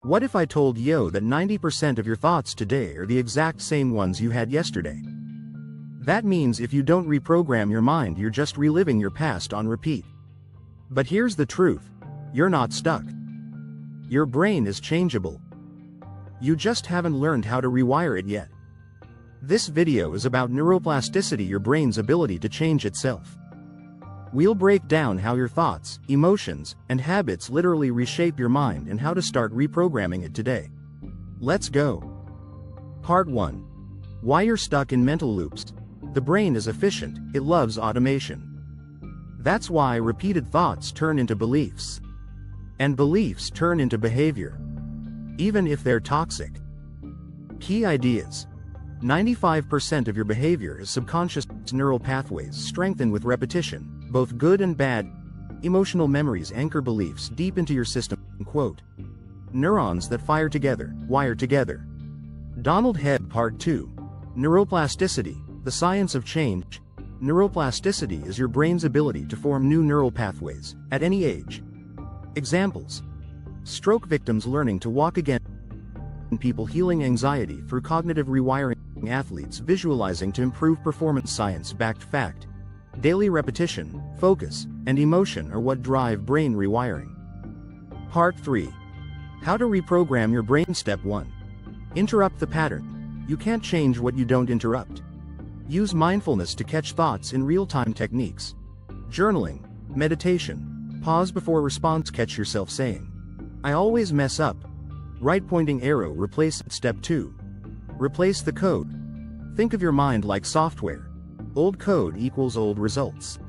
What if I told you that 90% of your thoughts today are the exact same ones you had yesterday? That means if you don't reprogram your mind, you're just reliving your past on repeat. But here's the truth. You're not stuck. Your brain is changeable. You just haven't learned how to rewire it yet. This video is about neuroplasticity, your brain's ability to change itself. We'll break down how your thoughts, emotions, and habits literally reshape your mind and how to start reprogramming it today. Let's go. Part 1. Why you're stuck in mental loops. The brain is efficient, it loves automation. That's why repeated thoughts turn into beliefs. And beliefs turn into behavior. Even if they're toxic. Key ideas. 95% of your behavior is subconscious neural pathways strengthened with repetition, both good and bad. Emotional memories anchor beliefs deep into your system. Quote. Neurons that fire together, wire together. Donald Hebb. Part 2. Neuroplasticity, the science of change. Neuroplasticity is your brain's ability to form new neural pathways, at any age. Examples. Stroke victims learning to walk again. People healing anxiety through cognitive rewiring. Athletes visualizing to improve performance. Science-backed fact. Daily repetition, focus, and emotion are what drive brain rewiring. Part 3. How to reprogram your brain. Step 1. Interrupt the pattern. You can't change what you don't interrupt. Use mindfulness to catch thoughts in real-time techniques. Journaling, meditation, pause before response. Catch yourself saying, "I always mess up." Right pointing arrow. Replace it. Step 2. Replace the code. Think of your mind like software. Old code equals old results.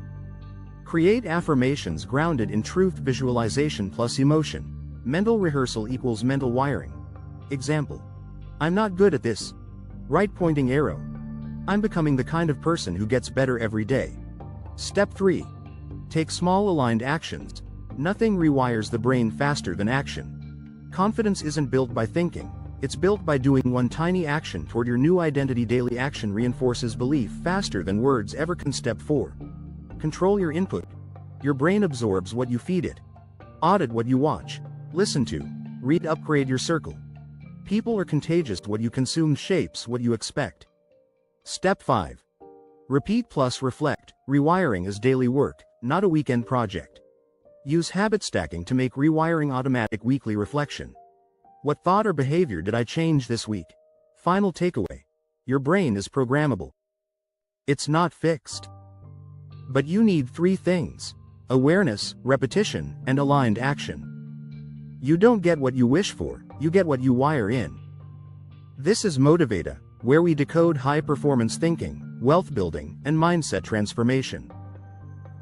Create affirmations grounded in truth. Visualization plus emotion. Mental rehearsal equals mental wiring. Example. I'm not good at this. Right pointing arrow. I'm becoming the kind of person who gets better every day. Step 3. Take small aligned actions. Nothing rewires the brain faster than action. Confidence isn't built by thinking. It's built by doing one tiny action toward your new identity. Daily action reinforces belief faster than words ever can. Step 4. Control your input. Your brain absorbs what you feed it. Audit what you watch, listen to, read. Upgrade your circle. People are contagious. What you consume shapes what you expect. Step 5. Repeat plus reflect. Rewiring is daily work, not a weekend project. Use habit stacking to make rewiring automatic. Weekly reflection. What thought or behavior did I change this week? Final takeaway. Your brain is programmable. It's not fixed. But you need 3 things: awareness, repetition, and aligned action. You don't get what you wish for, you get what you wire in. This is Motivata, where we decode high-performance thinking, wealth building, and mindset transformation.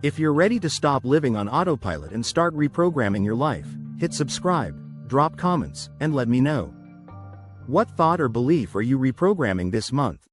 If you're ready to stop living on autopilot and start reprogramming your life, hit subscribe, drop comments, and let me know. What thought or belief are you reprogramming this month?